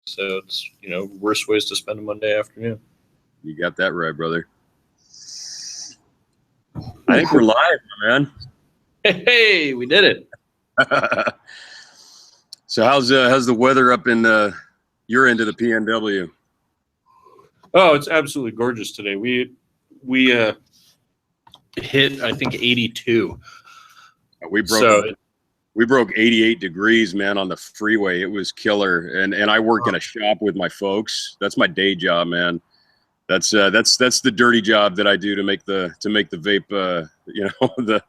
So it's, worst ways to spend a Monday afternoon. You got that right, brother. I think we're live, man. Hey, we did it. So how's the weather up in your end of the PNW? Oh, it's absolutely gorgeous today. We hit, I think, 82. We broke 88 degrees, man, on the freeway. It was killer. And I work in a shop with my folks. That's my day job, man. That's the dirty job that I do to make the vape, the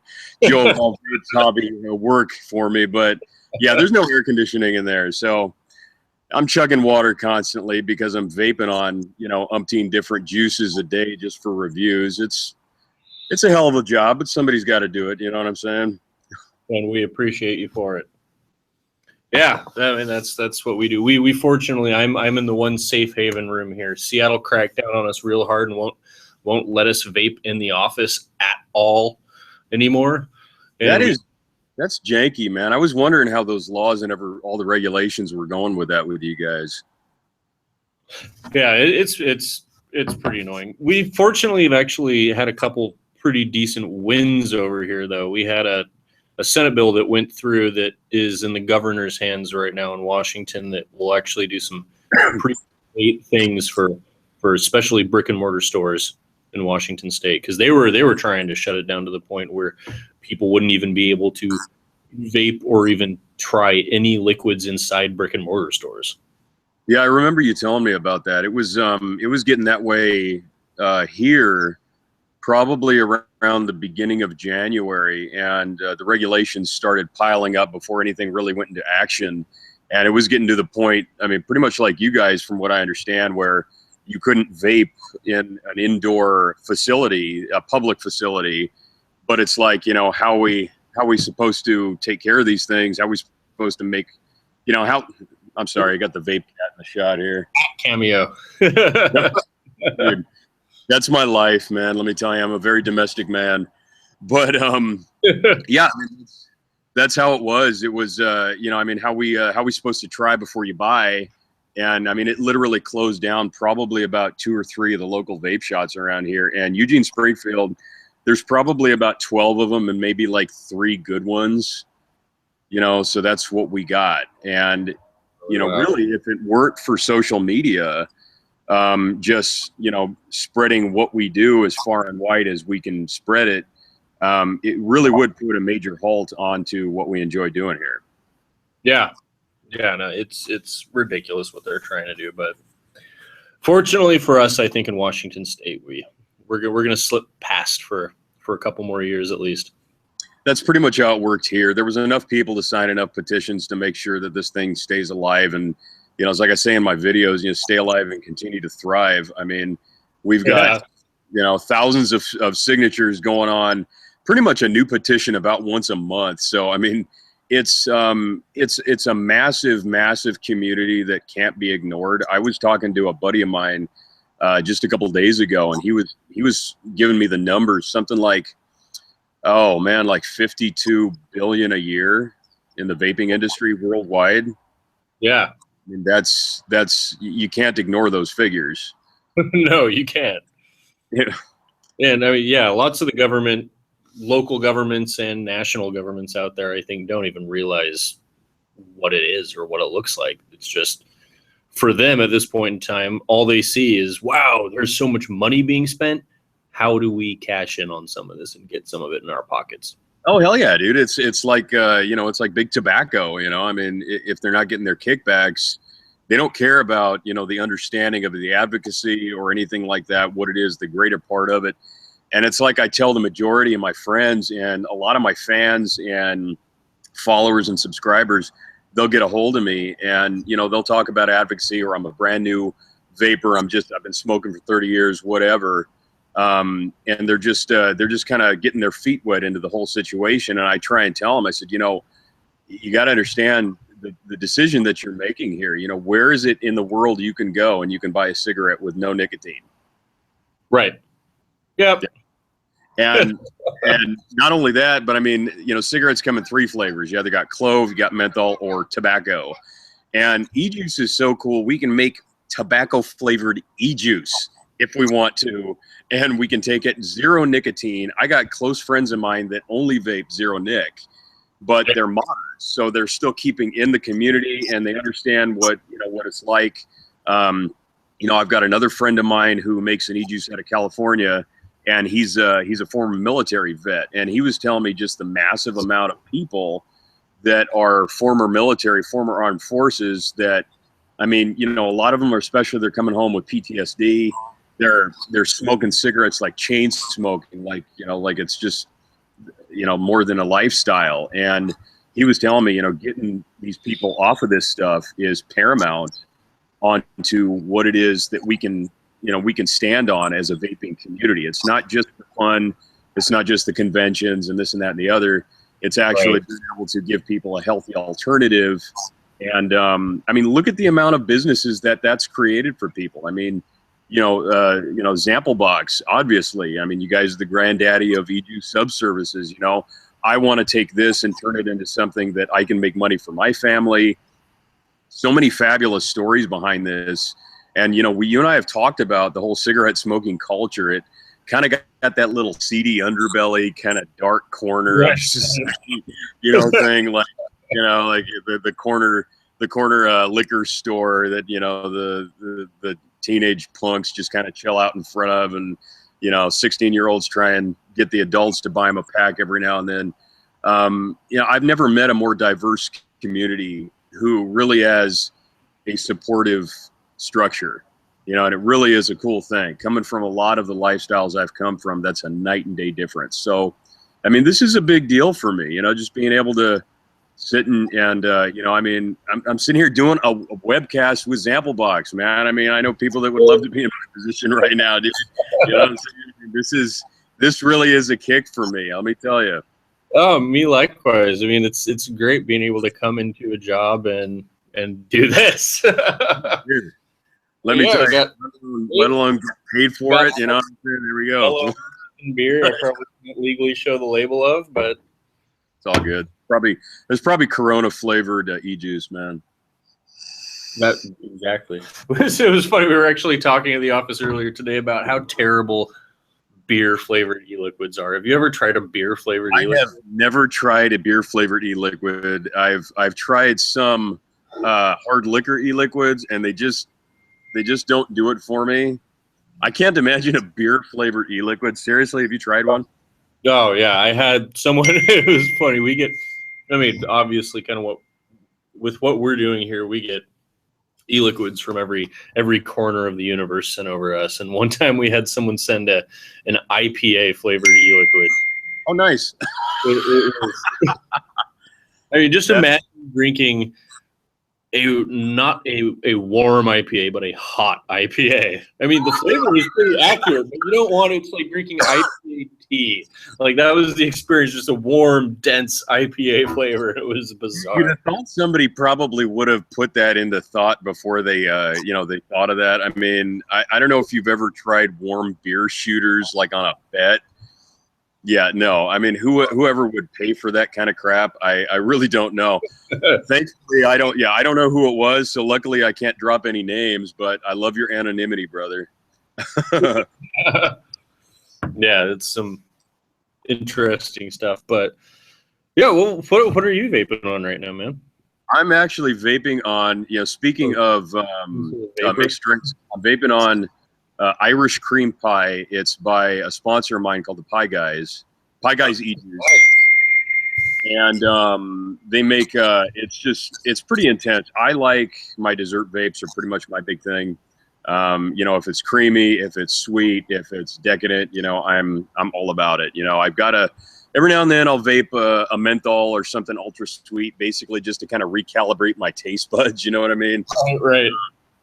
Joe Vape hobby work for me. But yeah, there's no air conditioning in there, so I'm chugging water constantly because I'm vaping on umpteen different juices a day just for reviews. It's a hell of a job, but somebody's got to do it. You know what I'm saying? And we appreciate you for it. Yeah, I mean that's what we do. We fortunately, I'm in the one safe haven room here. Seattle cracked down on us real hard and won't let us vape in the office at all anymore. And that's janky, man. I was wondering how those laws and all the regulations were going with that with you guys. Yeah, it's pretty annoying. We fortunately have actually had a couple pretty decent wins over here, though. We had a Senate bill that went through that is in the governor's hands right now in Washington that will actually do some pretty great things for especially brick and mortar stores in Washington state, because they were trying to shut it down to the point where people wouldn't even be able to vape or even try any liquids inside brick and mortar stores. Yeah, I remember you telling me about that. It was getting that way here probably around the beginning of January, and the regulations started piling up before anything really went into action. And it was getting to the point, I mean, pretty much like you guys, from what I understand, where you couldn't vape in an indoor facility, a public facility. But it's like, how are we supposed to take care of these things? How are we supposed to make, I'm sorry, I got the vape cat in the shot here. Cameo. Dude, that's my life, man. Let me tell you, I'm a very domestic man. But yeah, that's how it was. It was, how we supposed to try before you buy. And I mean, it literally closed down probably about 2 or 3 of the local vape shops around here. And Eugene, Springfield, there's probably about 12 of them and maybe like 3 good ones, so that's what we got. And, really, if it weren't for social media, just, spreading what we do as far and wide as we can spread it, it really would put a major halt onto what we enjoy doing here. Yeah. Yeah, no, it's ridiculous what they're trying to do. But fortunately for us, I think in Washington state, we're going to slip past for a couple more years at least. That's pretty much how it worked here. There was enough people to sign enough petitions to make sure that this thing stays alive. And, it's like I say in my videos, stay alive and continue to thrive. I mean, we've got, thousands of signatures going on, pretty much a new petition about once a month. So, I mean, it's a massive, massive community that can't be ignored. I was talking to a buddy of mine just a couple of days ago, and he was giving me the numbers, something like, oh man, like 52 billion a year in the vaping industry worldwide. Yeah. I mean, that's you can't ignore those figures. No, you can't. Yeah. And I mean, yeah, lots of the government, local governments and national governments out there, I think, don't even realize what it is or what it looks like. It's just, for them at this point in time, all they see is, wow, there's so much money being spent. How do we cash in on some of this and get some of it in our pockets? Oh, hell yeah, dude. It's like, it's like big tobacco, I mean, if they're not getting their kickbacks, they don't care about, the understanding of the advocacy or anything like that, what it is, the greater part of it. And it's like I tell the majority of my friends and a lot of my fans and followers and subscribers, they'll get a hold of me and, they'll talk about advocacy, or I'm a brand new vapor. I've been smoking for 30 years, whatever. And they're just kind of getting their feet wet into the whole situation. And I try and tell them, I said, you got to understand the decision that you're making here. Where is it in the world you can go and you can buy a cigarette with no nicotine? Right. Yep. And not only that, but I mean, cigarettes come in 3 flavors. You either got clove, you got menthol, or tobacco. And e-juice is so cool. We can make tobacco flavored e-juice if we want to, and we can take it zero nicotine. I got close friends of mine that only vape zero nic, but they're moderate, so they're still keeping in the community and they understand what it's like. I've got another friend of mine who makes an e-juice out of California, and he's a former military vet, and he was telling me just the massive amount of people that are former military, former armed forces that, I mean, a lot of them are, especially they're coming home with PTSD. They're smoking cigarettes like chain smoking, like it's just, more than a lifestyle. And he was telling me, getting these people off of this stuff is paramount onto what it is that we can stand on as a vaping community. It's not just the fun. It's not just the conventions and this and that and the other. It's actually being able to give people a healthy alternative. And I mean, look at the amount of businesses that's created for people. I mean, Zamplebox, obviously. I mean, you guys are the granddaddy of e-juice subservices. I want to take this and turn it into something that I can make money for my family. So many fabulous stories behind this. And, you and I have talked about the whole cigarette smoking culture. It kind of got that little seedy underbelly, kind of dark corner, thing, like, like the corner liquor store that, the teenage punks just kind of chill out in front of, and 16-year-olds try and get the adults to buy them a pack every now and then. I've never met a more diverse community who really has a supportive structure, and it really is a cool thing. Coming from a lot of the lifestyles I've come from, that's a night and day difference. So, I mean, this is a big deal for me, just being able to sit and I mean, I'm sitting here doing a webcast with Zamplebox, man. I mean, I know people that would love to be in my position right now, dude. You know what I'm saying? This really is a kick for me, let me tell you. Oh, me likewise. I mean, it's great being able to come into a job and do this. Dude, let me tell you, let alone get paid for it, There we go. Beer, I probably can't legally show the label of, but it's all good. There's probably Corona flavored e-juice, man. Exactly. It was funny. We were actually talking at the office earlier today about how terrible beer flavored e-liquids are. Have you ever tried a beer flavored e-liquid? I have never tried a beer flavored e-liquid. I've tried some hard liquor e-liquids, and they just don't do it for me. I can't imagine a beer flavored e-liquid. Seriously, have you tried one? Oh yeah, I had someone. It was funny. Obviously, kind of with what we're doing here, we get e-liquids from every corner of the universe sent over us. And one time we had someone send an IPA flavored e-liquid. Oh, nice. It was, I mean, just imagine drinking not a warm IPA, but a hot IPA. I mean, the flavor is pretty accurate, but you don't want it. It's like drinking IPA tea. Like, that was the experience, just a warm, dense IPA flavor. It was bizarre. You'd have thought somebody probably would have put that into thought before they thought of that. I mean, I don't know if you've ever tried warm beer shooters, like on a bet. Yeah, no. I mean, whoever would pay for that kind of crap, I really don't know. Thankfully, I don't know who it was. So luckily, I can't drop any names. But I love your anonymity, brother. Yeah, it's some interesting stuff. But yeah, well, what are you vaping on right now, man? I'm actually vaping on. Speaking of mixed drinks, I'm vaping on Irish cream pie. It's by a sponsor of mine called the Pie Guys e-juice. And they make it's pretty intense. I like my dessert vapes, are pretty much my big thing. If it's creamy, if it's sweet, if it's decadent, I'm all about it. I've got every now and then I'll vape a menthol or something ultra sweet, basically just to kind of recalibrate my taste buds. You know what I mean? Right.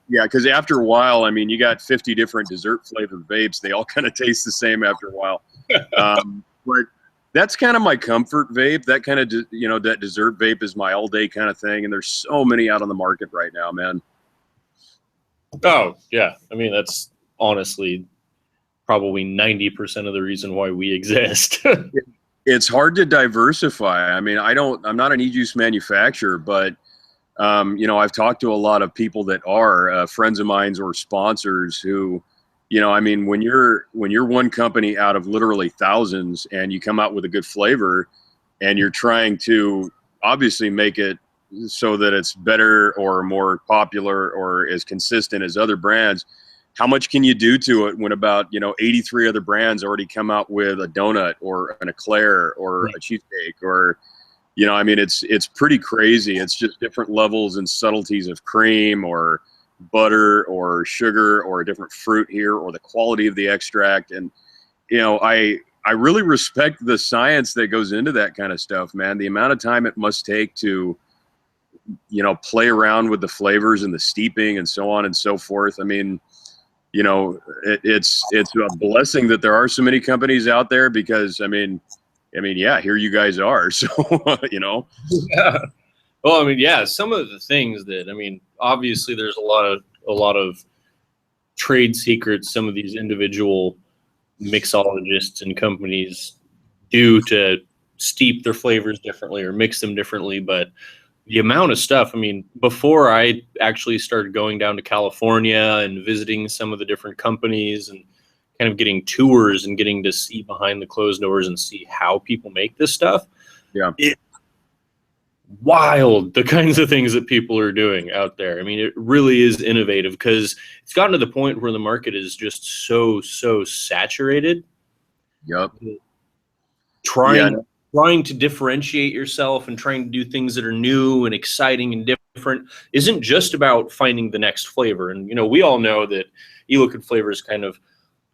Yeah, because after a while, I mean, you got 50 different dessert flavored vapes. They all kind of taste the same after a while. But that's kind of my comfort vape. That kind of, that dessert vape is my all day kind of thing. And there's so many out on the market right now, man. Oh, yeah. I mean, that's honestly probably 90% of the reason why we exist. It's hard to diversify. I mean, I'm not an e-juice manufacturer, but You know, I've talked to a lot of people that are friends of mine or sponsors who, you know, I mean, when you're one company out of literally thousands and you come out with a good flavor and you're trying to obviously make it so that it's better or more popular or as consistent as other brands, how much can you do to it when about, you know, 83 other brands already come out with a donut or an eclair or a cheesecake or, you know, I mean, it's pretty crazy. It's just different levels and subtleties of cream or butter or sugar or a different fruit here or the quality of the extract. And, you know, I really respect the science that goes into that kind of stuff, man. The amount of time it must take to, you know, play around with the flavors and the steeping and so on and so forth. I mean, you know, it's a blessing that there are so many companies out there because, I mean, yeah, here you guys are. So, you know. Yeah. Well, I mean, yeah, some of the things that, I mean, obviously there's a lot of trade secrets some of these individual mixologists and companies do to steep their flavors differently or mix them differently. But the amount of stuff, I mean, before I actually started going down to California and visiting some of the different companies and kind of getting tours and getting to see behind the closed doors and see how people make this stuff. Yeah. It's wild, the kinds of things that people are doing out there. I mean, it really is innovative because it's gotten to the point where the market is just so saturated. Yep. Trying to differentiate yourself and trying to do things that are new and exciting and different isn't just about finding the next flavor. And, you know, we all know that e-liquid flavors kind of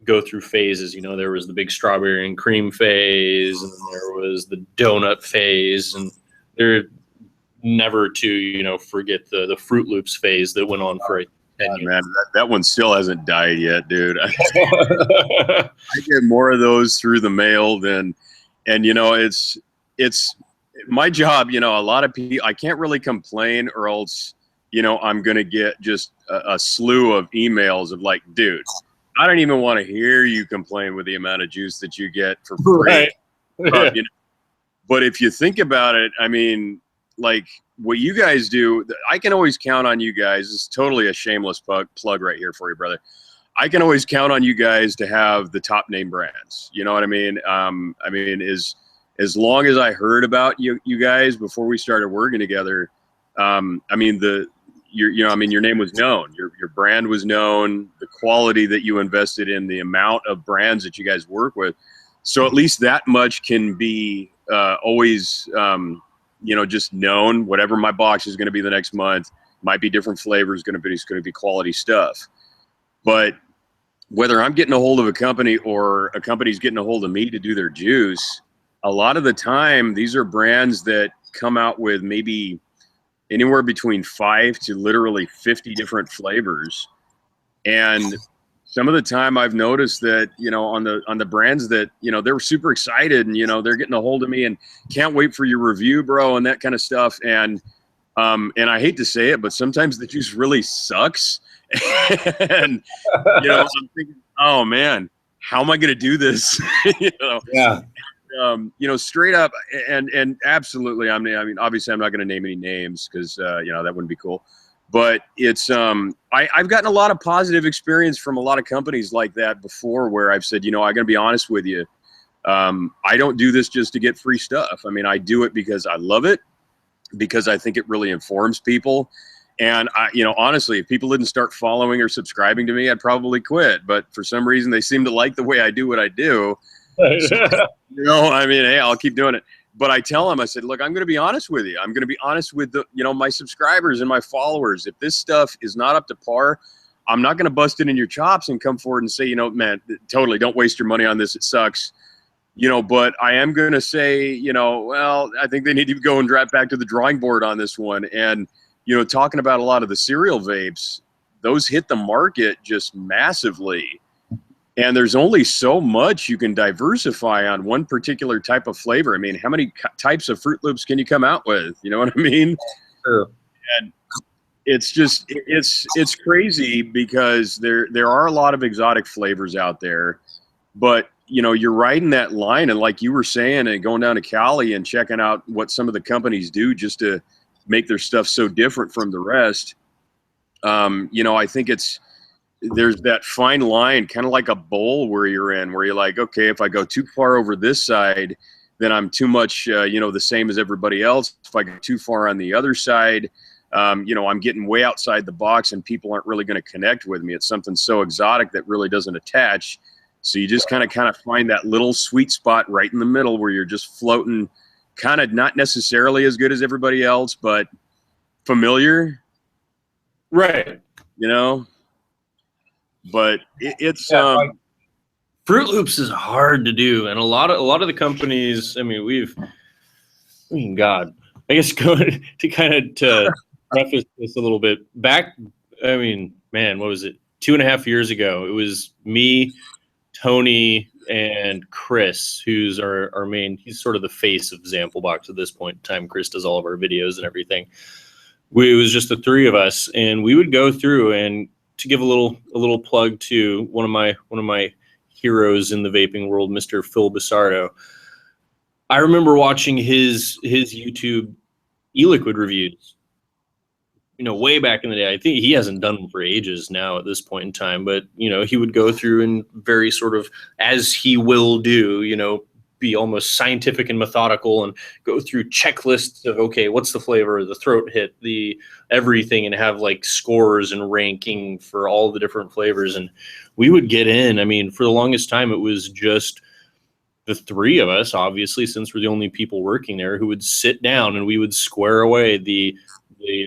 go through phases. You know, there was the big strawberry and cream phase, and then there was the donut phase, and they're never to, you know, forget the Fruit Loops phase that went on for 10 years. Man, that one still hasn't died yet, dude. I get more of those through the mail than, and you know, it's my job. You know, a lot of people, I can't really complain, or else, you know, I'm gonna get just a slew of emails of like, dude, I don't even want to hear you complain with the amount of juice that you get for free. Right. Yeah. You know? But if you think about it, I mean, like what you guys do, I can always count on you guys. It's totally a shameless plug right here for you, brother. I can always count on you guys to have the top name brands. You know what I mean? I mean, as long as I heard about you guys before we started working together, I mean, you know, I mean, your name was known, your brand was known, the quality that you invested in, the amount of brands that you guys work with. So at least that much can be always, you know, just known. Whatever my box is going to be the next month, might be different flavors, it's going to be quality stuff. But whether I'm getting a hold of a company or a company's getting a hold of me to do their juice, a lot of the time these are brands that come out with maybe anywhere between 5 to literally 50 different flavors. And some of the time I've noticed that, you know, on the brands that, you know, they're super excited and, you know, they're getting a hold of me and can't wait for your review, bro, and that kind of stuff. And I hate to say it, but sometimes the juice really sucks. And, you know, I'm thinking, oh man, how am I going to do this? You know? Yeah. You know, straight up and absolutely. I mean, obviously I'm not going to name any names because, you know, that wouldn't be cool. But it's I've gotten a lot of positive experience from a lot of companies like that before, where I've said, you know, I'm going to be honest with you. I don't do this just to get free stuff. I mean, I do it because I love it, because I think it really informs people. And you know, honestly, if people didn't start following or subscribing to me, I'd probably quit. But for some reason, they seem to like the way I do what I do. So, you know, I mean, hey, I'll keep doing it. But I tell them, I said, look, I'm going to be honest with you. I'm going to be honest with the, you know, my subscribers and my followers. If this stuff is not up to par, I'm not going to bust it in your chops and come forward and say, you know, man, totally don't waste your money on this. It sucks. You know, but I am going to say, you know, well, I think they need to go and drop back to the drawing board on this one. And, you know, talking about a lot of the cereal vapes, those hit the market just massively. And there's only so much you can diversify on one particular type of flavor. I mean, how many types of Fruit Loops can you come out with? You know what I mean? Sure. And it's just, it's crazy because there are a lot of exotic flavors out there, but you know, you're riding that line, and like you were saying, and going down to Cali and checking out what some of the companies do just to make their stuff so different from the rest. You know, I think there's that fine line, kind of like a bowl where you're in, where you're like, okay, if I go too far over this side, then I'm too much, you know, the same as everybody else. If I go too far on the other side, you know, I'm getting way outside the box and people aren't really going to connect with me. It's something so exotic that really doesn't attach. So you just kind of find that little sweet spot right in the middle where you're just floating, kind of not necessarily as good as everybody else, but familiar. Right. You know, but it's like Fruit Loops is hard to do, and a lot of the companies. I mean, God, I guess going to to preface this a little bit back. I mean, man, what was it? 2.5 years ago, it was me, Tony, and Chris, who's our main. He's sort of the face of Zamplebox at this point in time. Chris does all of our videos and everything. It was just the three of us, and we would go through, and to give a little plug to one of my heroes in the vaping world, Mr. Phil Bissardo. I remember watching his YouTube e-liquid reviews, you know, way back in the day. I think he hasn't done them for ages now at this point in time, but, you know, he would go through and very sort of, as he will do, you know, be almost scientific and methodical and go through checklists of, okay, what's the flavor, the throat hit, the everything, and have like scores and ranking for all the different flavors. And we would get in. I mean, for the longest time, it was just the three of us, obviously, since we're the only people working there, who would sit down and we would square away the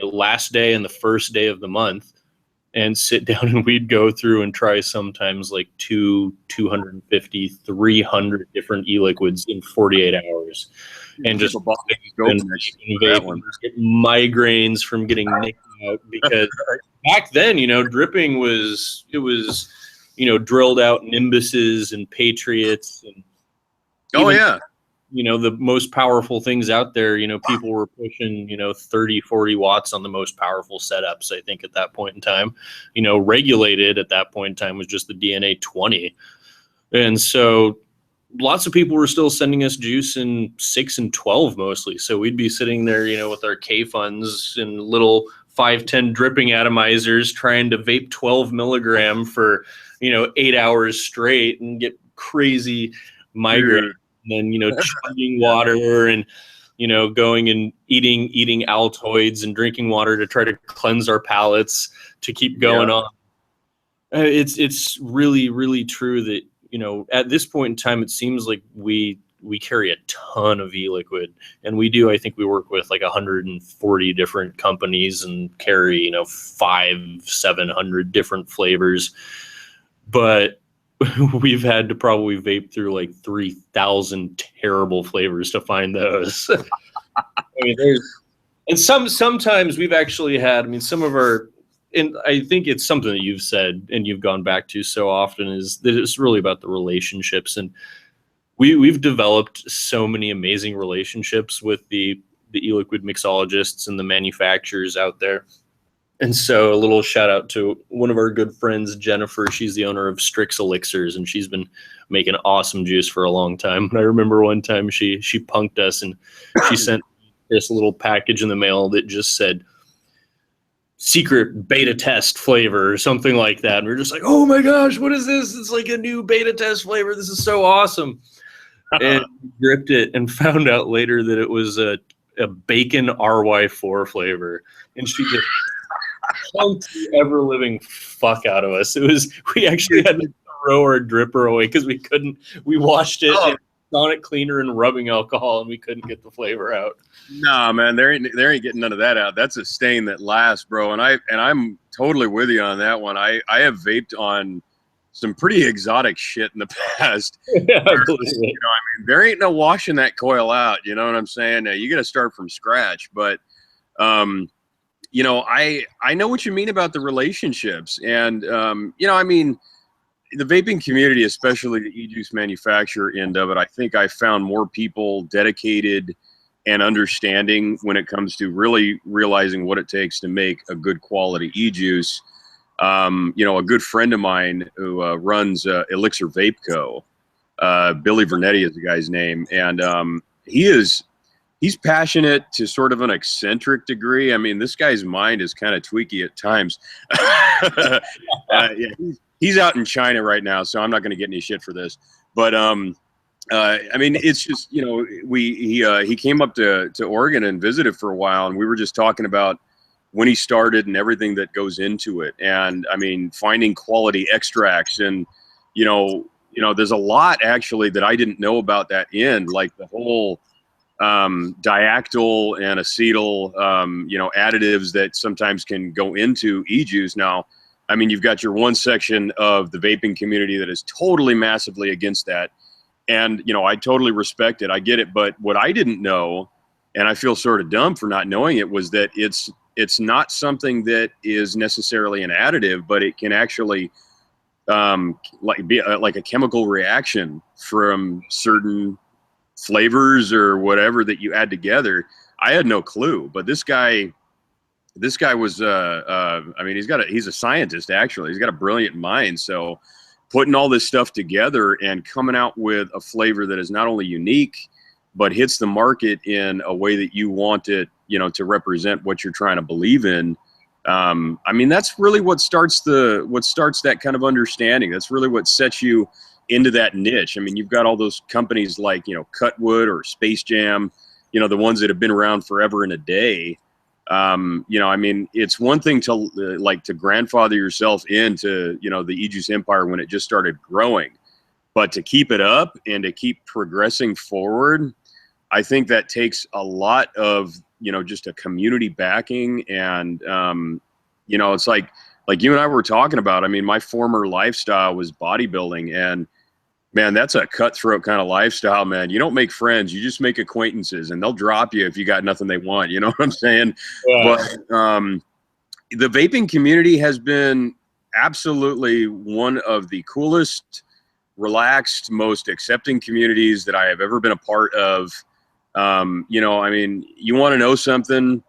last day and the first day of the month and sit down, and we'd go through and try sometimes like 250, 300 different e-liquids in 48 hours. And just get migraines from getting nicked out, because back then, you know, dripping was, you know, drilled out Nimbuses and Patriots and you know, the most powerful things out there. You know, people were pushing, you know, 30, 40 watts on the most powerful setups, I think, at that point in time. You know, regulated at that point in time was just the DNA 20. And so lots of people were still sending us juice in 6 and 12 mostly. So we'd be sitting there, you know, with our K-Funds and little 510 dripping atomizers trying to vape 12 milligram for, you know, 8 hours straight and get crazy migraine. And then, you know, chugging water and, you know, going and eating Altoids and drinking water to try to cleanse our palates to keep going on. It's really, really true that, you know, at this point in time, it seems like we carry a ton of e-liquid, and we do. I think we work with like 140 different companies and carry, you know, 500-700 different flavors, but we've had to probably vape through like 3,000 terrible flavors to find those. I mean, and sometimes we've actually had, I mean, some of our, and I think it's something that you've said and you've gone back to so often, is that it's really about the relationships. And we've developed so many amazing relationships with the e-liquid mixologists and the manufacturers out there. And so a little shout out to one of our good friends, Jennifer. She's the owner of Strix Elixirs, and she's been making awesome juice for a long time. And I remember one time she punked us, and she sent this little package in the mail that just said secret beta test flavor or something like that. And we were just like, oh my gosh, what is this? It's like a new beta test flavor. This is so awesome. And gripped it and found out later that it was a bacon RY4 flavor. And she just punked the ever living fuck out of us. We actually had to throw our dripper away because we washed it in sonic cleaner and rubbing alcohol, and we couldn't get the flavor out. Nah, man, there ain't getting none of that out. That's a stain that lasts, bro. And I'm totally with you on that one. I have vaped on some pretty exotic shit in the past. Yeah, you know, I mean, there ain't no washing that coil out. You know what I'm saying? You got to start from scratch. But you know, I know what you mean about the relationships, and you know, I mean, the vaping community, especially the e-juice manufacturer end of it, I think I found more people dedicated and understanding when it comes to really realizing what it takes to make a good quality e-juice. You know, a good friend of mine who runs Elixir Vape Co., Billy Vernetti is the guy's name, and he's he's passionate to sort of an eccentric degree. I mean, this guy's mind is kind of tweaky at times. Yeah, he's out in China right now, so I'm not going to get any shit for this. But I mean, it's just, you know, he came up to Oregon and visited for a while, and we were just talking about when he started and everything that goes into it. And I mean, finding quality extracts, and you know, there's a lot actually that I didn't know about that end, like the whole diactyl and acetyl, you know, additives that sometimes can go into e-juice. Now, I mean, you've got your one section of the vaping community that is totally massively against that. And, you know, I totally respect it. I get it. But what I didn't know, and I feel sort of dumb for not knowing it, was that it's not something that is necessarily an additive, but it can actually be like a chemical reaction from certain flavors or whatever that you add together. I had no clue, but this guy was I mean, he's a scientist. Actually, he's got a brilliant mind. So putting all this stuff together and coming out with a flavor that is not only unique but hits the market in a way that you want it, you know, to represent what you're trying to believe in. I mean, that's really what starts that kind of understanding. That's really what sets you into that niche. I mean, you've got all those companies like, you know, Cutwood or Space Jam, you know, the ones that have been around forever and a day. You know, I mean, it's one thing to like to grandfather yourself into, you know, the e-juice empire when it just started growing, but to keep it up and to keep progressing forward, I think that takes a lot of, you know, just a community backing. And, you know, it's like you and I were talking about, I mean, my former lifestyle was bodybuilding, and man, that's a cutthroat kind of lifestyle, man. You don't make friends, you just make acquaintances, and they'll drop you if you got nothing they want. You know what I'm saying? Yeah. But the vaping community has been absolutely one of the coolest, relaxed, most accepting communities that I have ever been a part of. You know, I mean, you want to know something,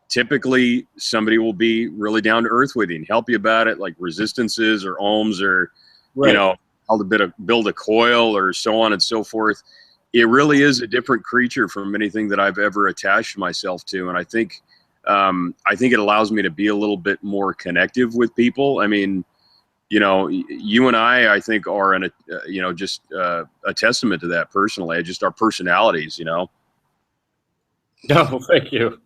typically somebody will be really down to earth with you and help you about it, like resistances or ohms or, right, you know, how to build a coil or so on and so forth. It really is a different creature from anything that I've ever attached myself to. And I think it allows me to be a little bit more connective with people. I mean, you know, you and I think are you know, just a testament to that personally, just our personalities, you know. No, thank you.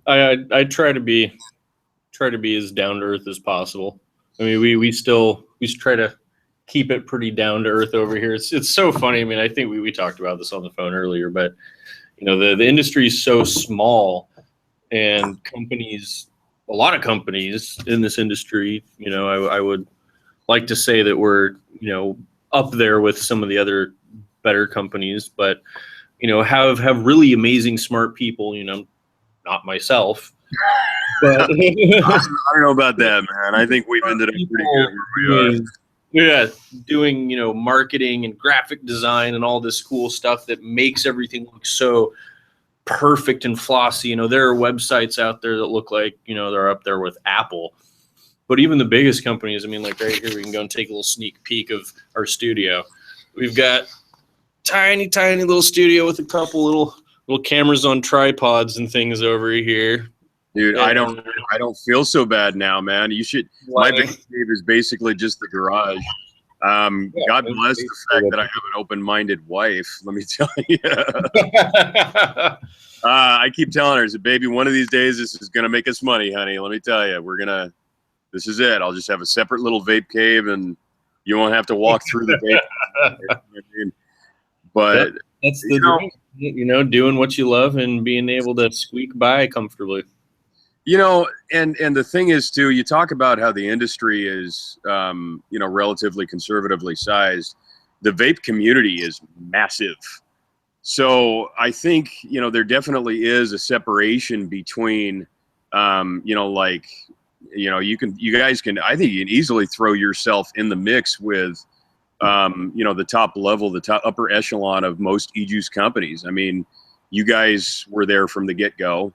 I try to be as down to earth as possible. I mean, we try to keep it pretty down to earth over here. It's so funny. I mean, I think we talked about this on the phone earlier, but you know, the industry is so small, and a lot of companies in this industry, you know, I would like to say that we're, you know, up there with some of the other better companies, but you know, have really amazing, smart people, you know, not myself. But I don't know about that, man. I think we've ended up pretty good where we are. Yeah, doing, you know, marketing and graphic design and all this cool stuff that makes everything look so perfect and flossy. You know, there are websites out there that look like, you know, they're up there with Apple. But even the biggest companies, I mean, like right here, we can go and take a little sneak peek of our studio. We've got tiny little studio with a couple little cameras on tripods and things over here. Dude, I don't feel so bad now, man. You should. My vape cave is basically just the garage. God bless the fact that I have an open-minded wife. Let me tell you. I keep telling her, baby, one of these days this is gonna make us money, honey. Let me tell you, this is it. I'll just have a separate little vape cave, and you won't have to walk through the vape. But that's the dream, you know, doing what you love and being able to squeak by comfortably. You know, and the thing is too, you talk about how the industry is, you know, relatively conservatively sized. The vape community is massive. So I think, you know, there definitely is a separation between, you know, like, you know, you guys can, I think you can easily throw yourself in the mix with, you know, the top level, the top upper echelon of most e-juice companies. I mean, you guys were there from the get-go.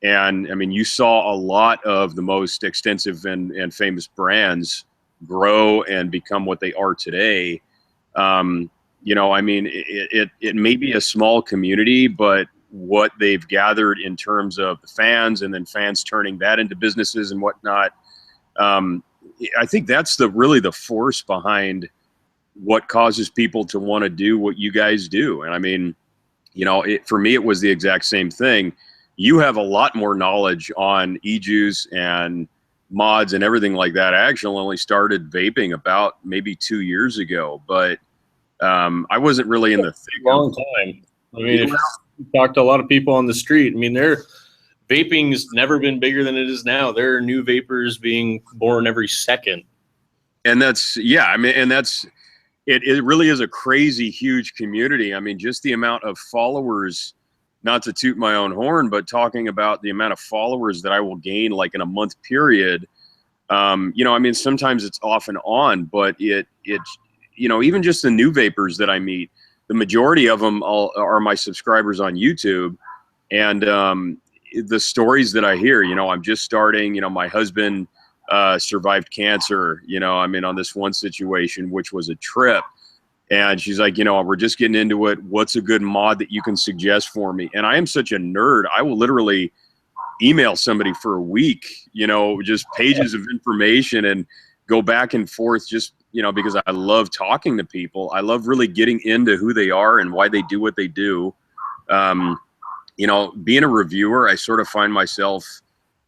And I mean, you saw a lot of the most extensive and famous brands grow and become what they are today. You know, I mean, it may be a small community, but what they've gathered in terms of the fans, and then fans turning that into businesses and whatnot, I think that's really the force behind what causes people to want to do what you guys do. And I mean, you know, for me, it was the exact same thing. You have a lot more knowledge on e-juice and mods and everything like that. I actually only started vaping about maybe 2 years ago, but I wasn't really in the thick long time. I mean, if you talk to a lot of people on the street, I mean, vaping's never been bigger than it is now. There are new vapors being born every second. And that's, yeah, I mean, and that's, it really is a crazy, huge community. I mean, just the amount of followers, not to toot my own horn, but talking about the amount of followers that I will gain like in a month period. You know, I mean, sometimes it's off and on, but it, you know, even just the new vapors that I meet, the majority of them are my subscribers on YouTube. And the stories that I hear, you know, I'm just starting, you know, my husband survived cancer, you know, I mean, on this one situation, which was a trip. And she's like, you know, we're just getting into it. What's a good mod that you can suggest for me? And I am such a nerd. I will literally email somebody for a week, you know, just pages of information and go back and forth, just, you know, because I love talking to people. I love really getting into who they are and why they do what they do. You know, being a reviewer, I sort of find myself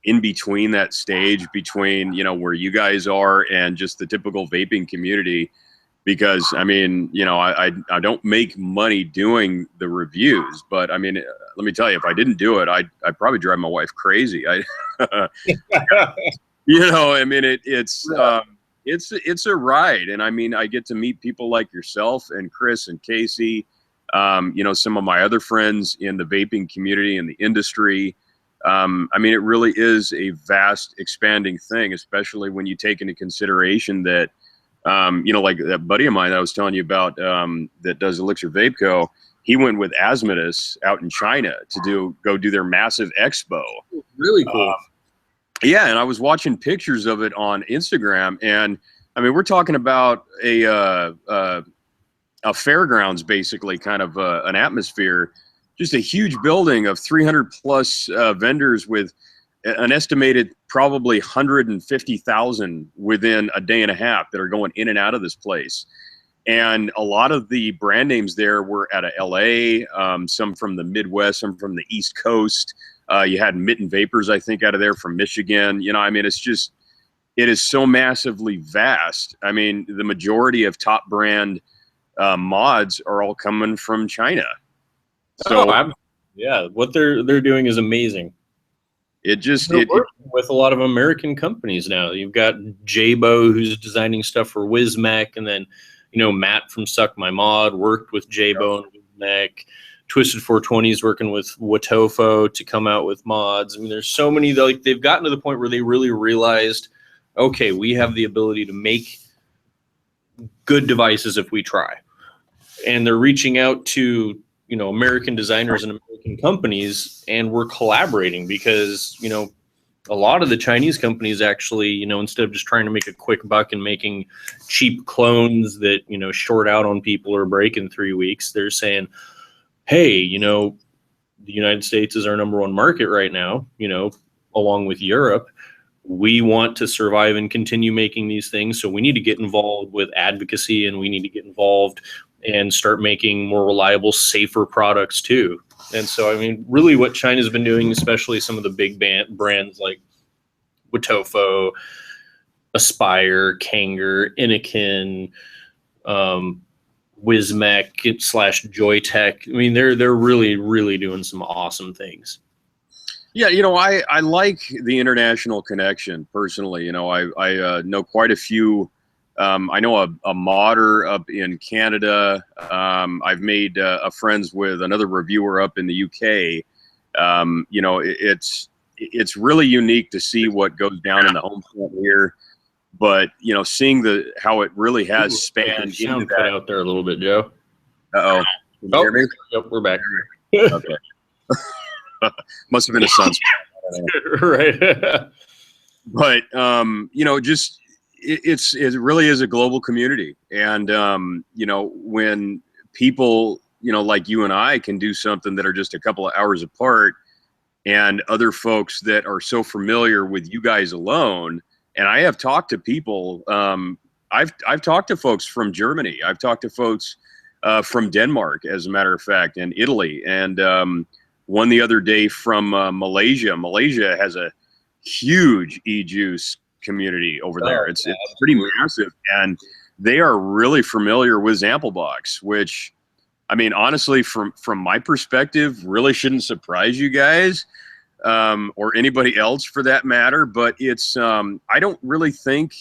in between that stage between, you know, where you guys are and just the typical vaping community. Because I mean, you know, I don't make money doing the reviews, but I mean, let me tell you, if I didn't do it, I'd probably drive my wife crazy. You know, I mean, it's a ride. And I mean, I get to meet people like yourself and Chris and Casey, you know, some of my other friends in the vaping community and the industry. I mean, it really is a vast expanding thing, especially when you take into consideration that, you know, like that buddy of mine that I was telling you about, that does Elixir Vape Co. He went with Asmodeus out in China to go do their massive expo. Really cool. Yeah, and I was watching pictures of it on Instagram, and I mean, we're talking about a fairgrounds, basically, kind of an atmosphere, just a huge building of 300 plus vendors with an estimated probably 150,000 within a day and a half that are going in and out of this place. And a lot of the brand names there were out of LA, some from the Midwest, some from the East Coast. You had Mitten Vapors, I think, out of there from Michigan. You know, I mean, it is so massively vast. I mean, the majority of top brand mods are all coming from China. So yeah, what they're doing is amazing. They're working with a lot of American companies now. You've got Jabo, who's designing stuff for Wismec, and then, you know, Matt from Suck My Mod worked with Jabo and Wismec. Twisted 420 is working with Watofo to come out with mods. I mean, there's so many, like, they've gotten to the point where they really realized, okay, we have the ability to make good devices if we try. And they're reaching out to, you know, American designers and American companies, and we're collaborating because, you know, a lot of the Chinese companies actually, you know, instead of just trying to make a quick buck and making cheap clones that, you know, short out on people or break in 3 weeks, they're saying, hey, you know, the United States is our #1 market right now, you know, along with Europe. We want to survive and continue making these things. So we need to get involved with advocacy, and we need to get involved and start making more reliable, safer products too. And so, I mean, really what China's been doing, especially some of the big brands like Watofo, Aspire, Kanger, Innikin, Wismec / Joytech. I mean, they're really, really doing some awesome things. Yeah, you know, I like the international connection personally. You know, I know quite a few. I know a modder up in Canada. I've made friends with another reviewer up in the UK. You know, it's really unique to see what goes down in the home front here. But, you know, seeing how it really has spanned into that. Out there a little bit, Joe. Uh-oh. Can you hear me? Yep, we're back. Okay. Must have been a sunspot. Right. But, you know, just it really is a global community. And, you know, when people, you know, like you and I can do something that are just a couple of hours apart, and other folks that are so familiar with you guys alone. And I have talked to people. I've talked to folks from Germany. I've talked to folks from Denmark, as a matter of fact, and Italy, and one the other day from Malaysia. Malaysia has a huge e-juice community over there. It's pretty massive, and they are really familiar with Zamplebox, which, I mean, honestly, from my perspective, really shouldn't surprise you guys, or anybody else for that matter. But it's I don't really think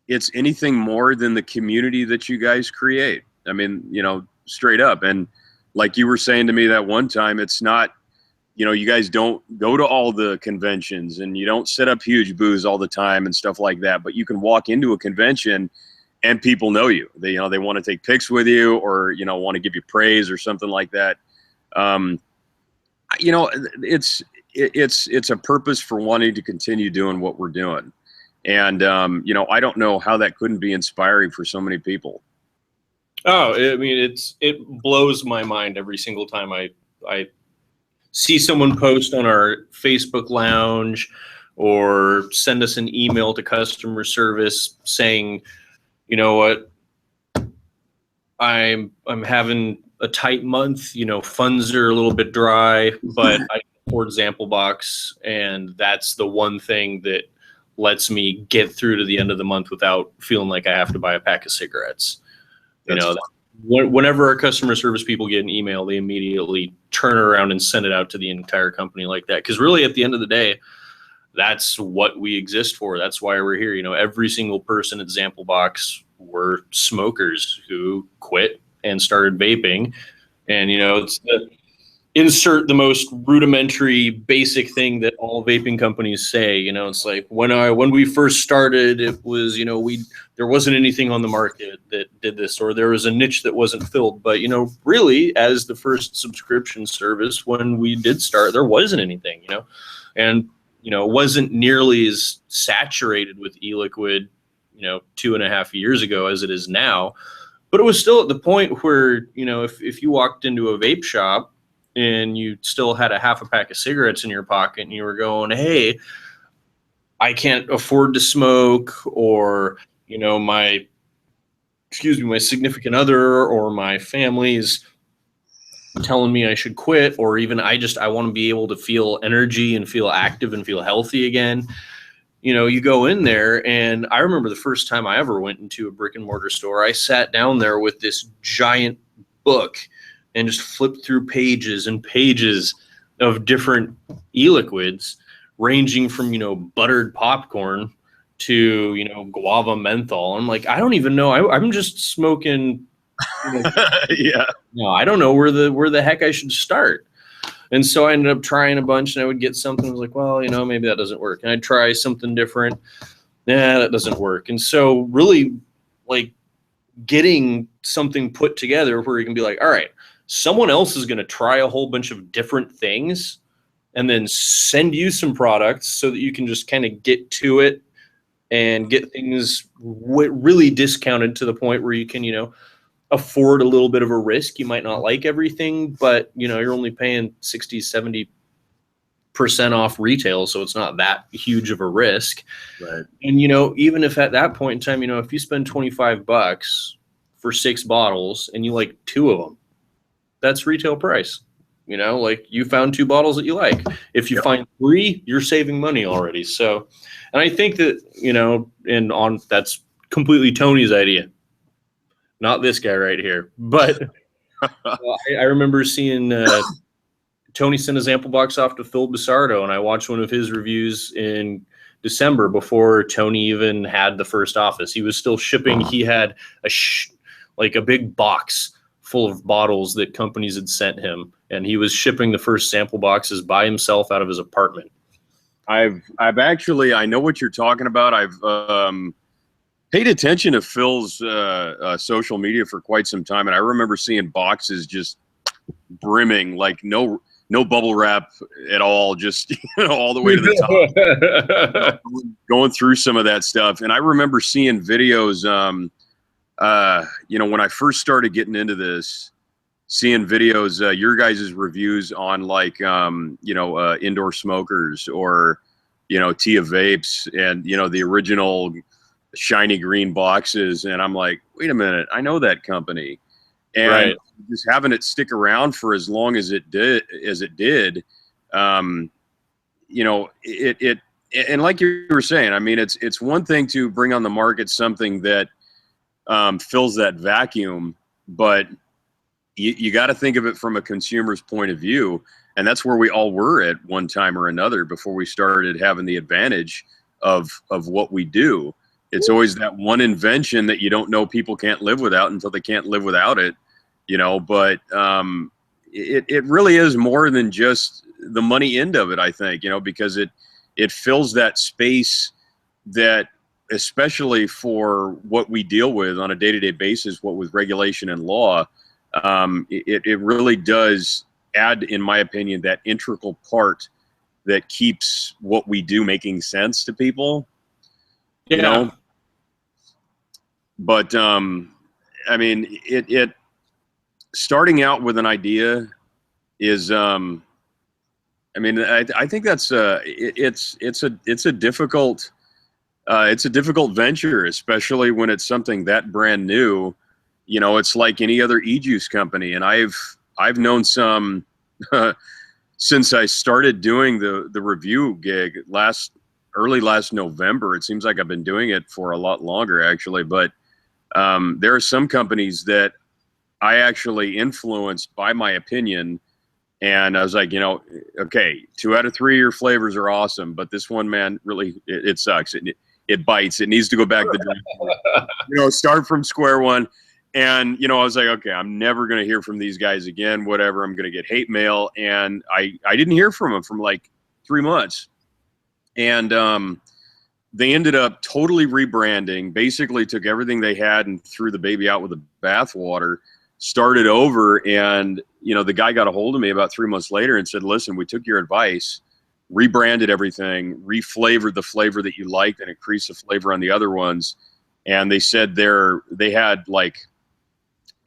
it's anything more than the community that you guys create. I mean, you know, straight up. And like you were saying to me that one time, it's not, you know, you guys don't go to all the conventions and you don't set up huge booths all the time and stuff like that. But you can walk into a convention and people know you. They, you know, they want to take pics with you, or, you know, want to give you praise or something like that. You know, it's a purpose for wanting to continue doing what we're doing. And, you know, I don't know how that couldn't be inspiring for so many people. Oh, I mean, it blows my mind every single time I see someone post on our Facebook lounge or send us an email to customer service saying, you know what, I'm having a tight month, you know, funds are a little bit dry, but I can afford Zamplebox, and that's the one thing that lets me get through to the end of the month without feeling like I have to buy a pack of cigarettes. You know, whenever our customer service people get an email, they immediately turn around and send it out to the entire company like that. Because really, at the end of the day, that's what we exist for. That's why we're here. You know, every single person at Zamplebox were smokers who quit and started vaping. And, you know, it's insert the most rudimentary basic thing that all vaping companies say. You know, it's like when we first started, it was, you know, there wasn't anything on the market that did this, or there was a niche that wasn't filled. But, you know, really, as the first subscription service, when we did start, there wasn't anything, you know, and, you know, it wasn't nearly as saturated with e-liquid, you know, 2.5 years ago as it is now. But it was still at the point where, you know, if you walked into a vape shop and you still had a half a pack of cigarettes in your pocket and you were going, hey, I can't afford to smoke, or, you know, my significant other or my family's telling me I should quit, or even I want to be able to feel energy and feel active and feel healthy again. You know, you go in there, and I remember the first time I ever went into a brick and mortar store, I sat down there with this giant book and just flipped through pages and pages of different e-liquids, ranging from, you know, buttered popcorn to, you know, guava menthol. I'm like, I don't even know. I'm just smoking. You know, Yeah. no, I don't know where the heck I should start. And so I ended up trying a bunch, and I would get something. I was like, well, you know, maybe that doesn't work. And I'd try something different. Nah, that doesn't work. And so really, like, getting something put together where you can be like, all right, someone else is going to try a whole bunch of different things and then send you some products so that you can just kind of get to it and get things really discounted to the point where you can, you know, afford a little bit of a risk. You might not like everything, but, you know, you're only paying 60-70% off retail, so it's not that huge of a risk. Right. And, you know, even if at that point in time, you know, if you spend $25 for 6 bottles and you like 2 of them, that's retail price. You know, like, you found 2 bottles that you like. If you find 3, you're saving money already. So, and I think that, you know, that's completely Tony's idea, not this guy right here. But I remember seeing Tony sent a Zamplebox off to Phil Bissardo, and I watched one of his reviews in December before Tony even had the first office. He was still shipping. He had a big box full of bottles that companies had sent him, and he was shipping the first sample boxes by himself out of his apartment. I've actually, I know what you're talking about. I've paid attention to Phil's social media for quite some time, and I remember seeing boxes just brimming, like no bubble wrap at all, just, you know, all the way to the top. Going through some of that stuff, and I remember seeing videos. You know, when I first started getting into this, seeing videos, your guys' reviews on like, indoor smokers or, Tia vapes and, the original shiny green boxes. And I'm like, wait a minute, I know that company. And Right. just having it stick around for as long as it did, and like you were saying, I mean, it's one thing to bring on the market something that fills that vacuum, but you got to think of it from a consumer's point of view. And that's where we all were at one time or another before we started having the advantage of what we do. It's always that one invention that you don't know people can't live without until they can't live without it, but it really is more than just the money end of it, I think, because it fills that space that, especially for what we deal with on a day-to-day basis, what with regulation and law, it really does add, in my opinion, that integral part that keeps what we do making sense to people. Yeah. But I mean, it starting out with an idea is I mean, I think that's it's a difficult venture, especially when it's something that brand new. It's like any other e-juice company, and I've known some since I started doing the review gig early last November. It seems like I've been doing it for a lot longer, actually. But there are some companies that I actually influenced by my opinion. And I was like, okay, 2 out of 3 of your flavors are awesome, but this one, man, really, it sucks. It bites. It needs to go back to the drawing board. Start from square one. And, I was like, okay, I'm never going to hear from these guys again, whatever. I'm going to get hate mail. And I didn't hear from them for like 3 months. And they ended up totally rebranding, basically took everything they had and threw the baby out with the bathwater, started over. And, the guy got a hold of me about 3 months later and said, listen, we took your advice, rebranded everything, reflavored the flavor that you liked and increased the flavor on the other ones. And they said they had like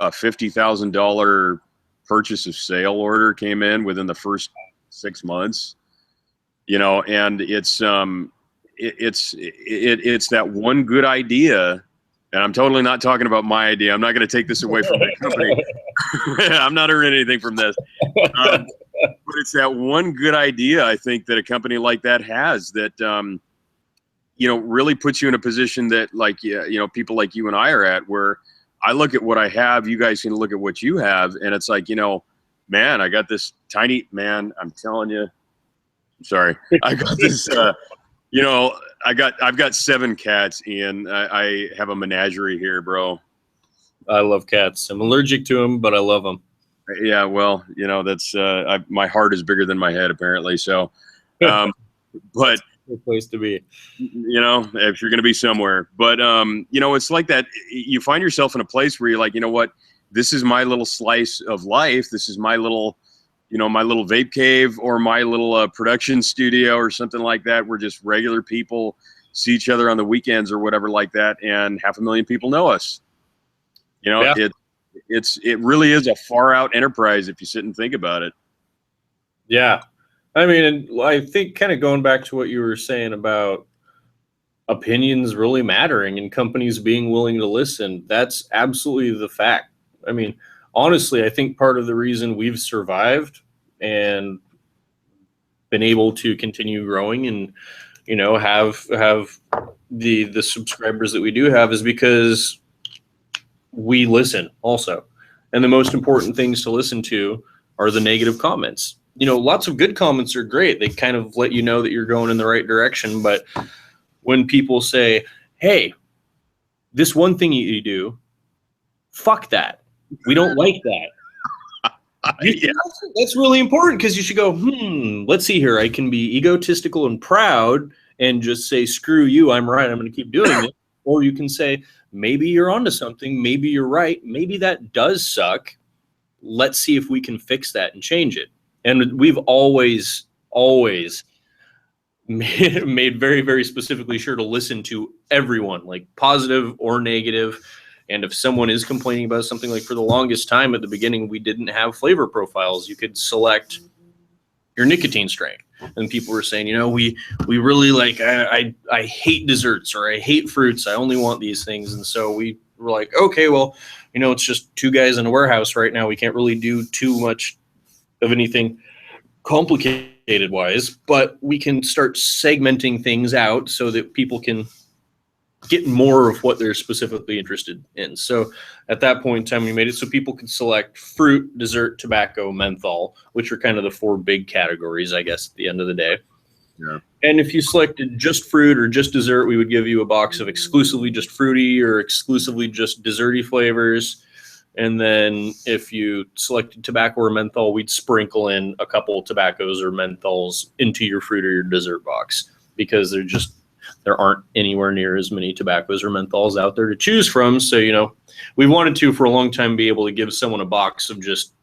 a $50,000 purchase of sale order came in within the first 6 months, and it's that one good idea. And I'm totally not talking about my idea. I'm not going to take this away from the company. I'm not earning anything from this. But it's that one good idea, I think, that a company like that has that, really puts you in a position that, like, people like you and I are at, where I look at what I have, you guys can look at what you have, and it's like, man, I got this tiny, man, I'm telling you, I'm sorry. I got this, I've got 7 cats, Ian. I have a menagerie here, bro. I love cats. I'm allergic to them, but I love them. Yeah, well, that's my heart is bigger than my head, apparently. So, but Good place to be. If you're going to be somewhere, but it's like that. You find yourself in a place where you're like, what? This is my little slice of life. This is my little, my little vape cave or my little production studio or something like that. Where just regular people see each other on the weekends or whatever like that, and 500,000 people know us. Yeah. It really is a far out enterprise if you sit and think about it. Yeah. I mean, I think kind of going back to what you were saying about opinions really mattering and companies being willing to listen, that's absolutely the fact. I mean, honestly, I think part of the reason we've survived and been able to continue growing and, have the subscribers that we do have is because we listen also. And the most important things to listen to are the negative comments. Lots of good comments are great. They kind of let you know that you're going in the right direction. But when people say, hey, this one thing you do, fuck that. We don't like that. Yeah. That's really important, because you should go, let's see here. I can be egotistical and proud and just say, screw you, I'm right, I'm going to keep doing it. Or you can say, maybe you're onto something. Maybe you're right. Maybe that does suck. Let's see if we can fix that and change it. And we've always made very, very specifically sure to listen to everyone, like positive or negative. And if someone is complaining about something, like for the longest time at the beginning, we didn't have flavor profiles. You could select your nicotine strength. And people were saying, we really like, I hate desserts, or I hate fruits. I only want these things. And so we were like, okay, well, it's just two guys in a warehouse right now. We can't really do too much of anything complicated wise, but we can start segmenting things out so that people can get more of what they're specifically interested in. So at that point in time, we made it so people could select fruit, dessert, tobacco, menthol, which are kind of the four big categories, I guess, at the end of the day. Yeah. And if you selected just fruit or just dessert, we would give you a box of exclusively just fruity or exclusively just desserty flavors. And then if you selected tobacco or menthol, we'd sprinkle in a couple of tobaccos or menthols into your fruit or your dessert box, because there aren't anywhere near as many tobaccos or menthols out there to choose from. So, we wanted to, for a long time, be able to give someone a box of just,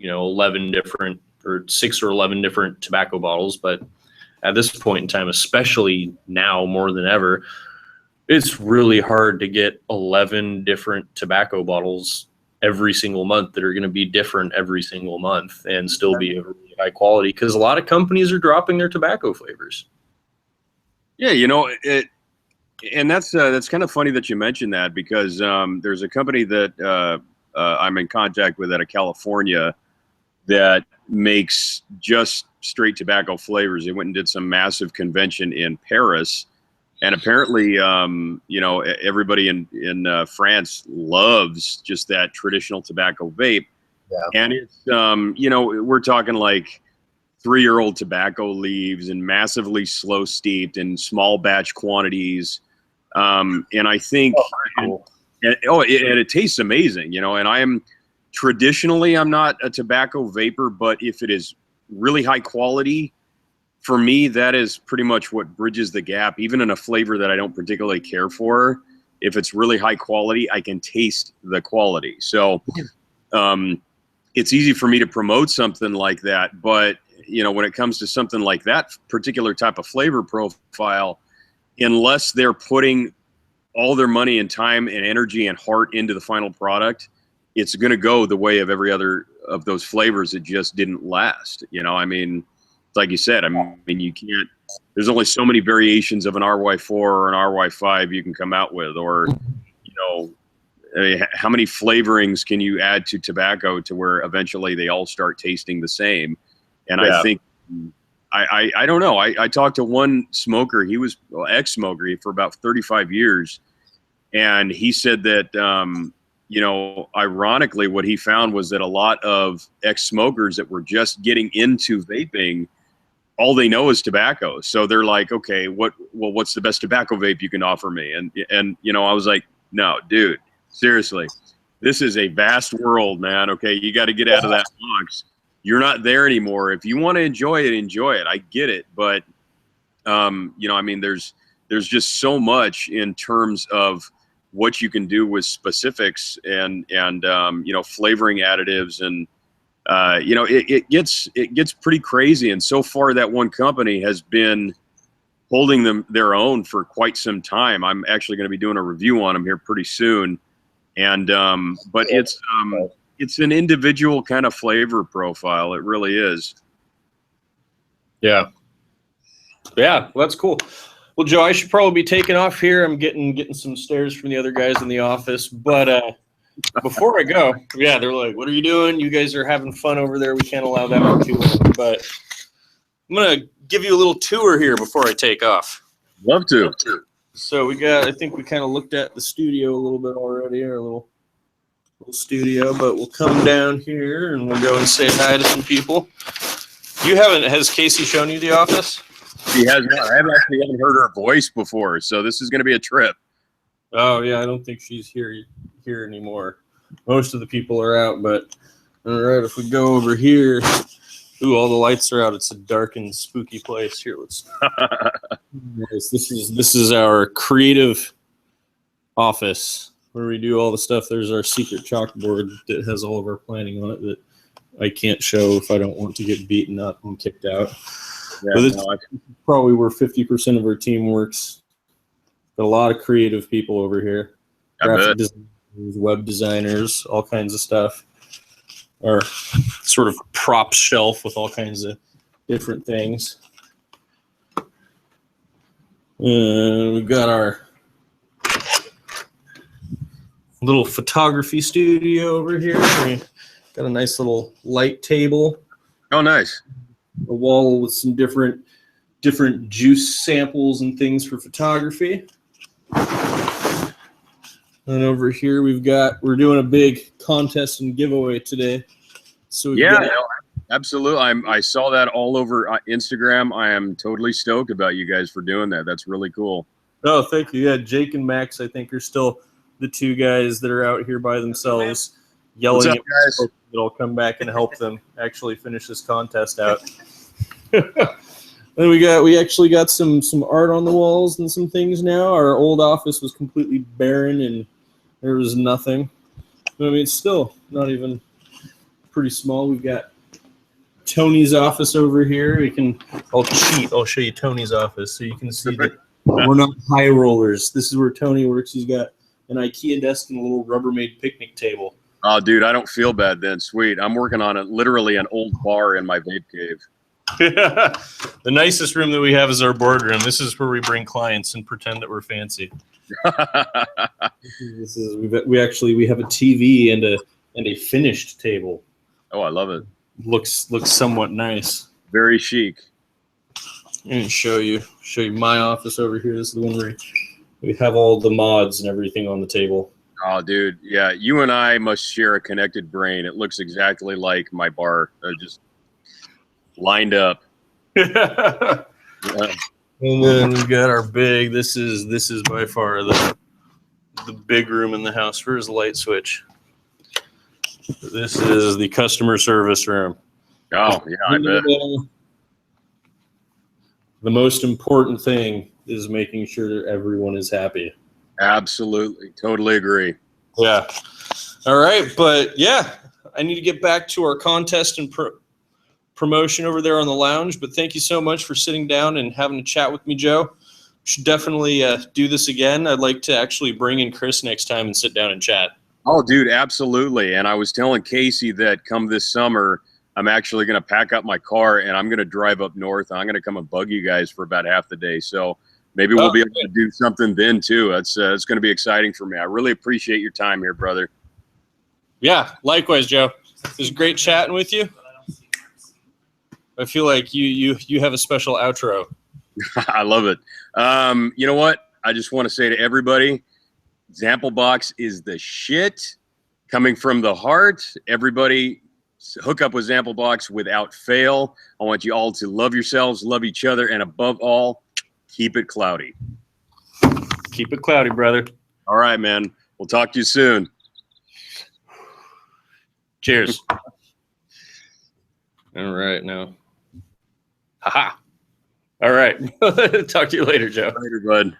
11 different or 6 or 11 different tobacco bottles. But at this point in time, especially now more than ever, it's really hard to get 11 different tobacco bottles every single month that are going to be different every single month and still be of really high quality, because a lot of companies are dropping their tobacco flavors. Yeah, and that's kind of funny that you mentioned that, because there's a company that I'm in contact with out of California that makes just straight tobacco flavors. They went and did some massive convention in Paris, and apparently, everybody in France loves just that traditional tobacco vape. Yeah. And it's, we're talking like 3-year-old tobacco leaves and massively slow steeped in small batch quantities. And I think, and it tastes amazing, and traditionally, I'm not a tobacco vapor, but if it is really high quality, for me, that is pretty much what bridges the gap. Even in a flavor that I don't particularly care for, if it's really high quality, I can taste the quality. So it's easy for me to promote something like that. But, when it comes to something like that particular type of flavor profile, unless they're putting all their money and time and energy and heart into the final product, it's going to go the way of every other of those flavors that just didn't last. Like you said, you can't, there's only so many variations of an RY4 or an RY5 you can come out with, or, how many flavorings can you add to tobacco to where eventually they all start tasting the same? And yeah. I think, I don't know. I talked to one smoker, he was ex-smoker for about 35 years. And he said that, ironically, what he found was that a lot of ex-smokers that were just getting into vaping, all they know is tobacco. So they're like, okay, what's the best tobacco vape you can offer me? And I was like, no, dude, seriously, this is a vast world, man. Okay, you got to get out of that box. You're not there anymore. If you want to enjoy it, enjoy it. I get it, but there's just so much in terms of what you can do with specifics and flavoring additives, and it gets pretty crazy. And so far, that one company has been holding their own for quite some time. I'm actually going to be doing a review on them here pretty soon, and but it's an individual kind of flavor profile. It really is. Yeah. Well, that's cool. Well, Joe, I should probably be taking off here. I'm getting some stares from the other guys in the office. But before I go, yeah, they're like, "What are you doing? You guys are having fun over there. We can't allow that for too long." But I'm gonna give you a little tour here before I take off. Love to. So I think we kind of looked at the studio a little bit already, our little studio. But we'll come down here and we'll go and say hi to some people. Has Casey shown you the office? She has not. I haven't heard her voice before, so this is going to be a trip. Oh yeah, I don't think she's here anymore. Most of the people are out, but all right, if we go over here, ooh, all the lights are out. It's a dark and spooky place. Here, let's. This is our creative office where we do all the stuff. There's our secret chalkboard that has all of our planning on it that I can't show if I don't want to get beaten up and kicked out. Yeah, but it's probably where 50% of our team works. Got a lot of creative people over here. Graphic web designers, all kinds of stuff. Our sort of prop shelf with all kinds of different things. We've got our little photography studio over here. We got a nice little light table. Oh, nice. A wall with some different juice samples and things for photography. And over here we're doing a big contest and giveaway today. So absolutely. I saw that all over Instagram. I am totally stoked about you guys for doing that. That's really cool. Oh, thank you. Yeah, Jake and Max, I think, are still the two guys that are out here by themselves yelling at guys? folks that I'll come back and help them actually finish this contest out. And we actually got some art on the walls and some things now. Our old office was completely barren and there was nothing. I mean, it's still not even pretty small. We've got Tony's office over here. I'll cheat. I'll show you Tony's office so you can see that we're not high rollers. This is where Tony works. He's got an IKEA desk and a little Rubbermaid picnic table. Oh, dude, I don't feel bad then. Sweet. I'm working on literally an old bar in my vape cave. The nicest room that we have is our boardroom. This is where we bring clients and pretend that we're fancy. We have a TV and a finished table. Oh, I love it. Looks somewhat nice. Very chic. And show you my office over here. This is the one where we have all the mods and everything on the table. Oh, dude, yeah. You and I must share a connected brain. It looks exactly like my bar. Just lined up. Yeah. And then we've got our big. This is by far the big room in the house. Where's the light switch? This is the customer service room. Oh, yeah, I bet. The most important thing is making sure that everyone is happy. Absolutely. Totally agree. Yeah. All right. But yeah, I need to get back to our contest and promotion over there on the lounge. But thank you so much for sitting down and having a chat with me, Joe. We should definitely do this again. I'd like to actually bring in Chris next time and sit down and chat. Oh, dude, absolutely. And I was telling Casey that come this summer, I'm actually going to pack up my car and I'm going to drive up north. And I'm going to come and bug you guys for about half the day. So maybe we'll be able to do something then too. It's going to be exciting for me. I really appreciate your time here, brother. Yeah, likewise, Joe. It was great chatting with you. I feel like you have a special outro. I love it. You know what? I just want to say to everybody, Zamplebox is the shit. Coming from the heart. Everybody hook up with Zamplebox without fail. I want you all to love yourselves, love each other, and above all, keep it cloudy. Keep it cloudy, brother. All right, man. We'll talk to you soon. Cheers. All right, now. Haha. All right. Talk to you later, Joe. Later, bud.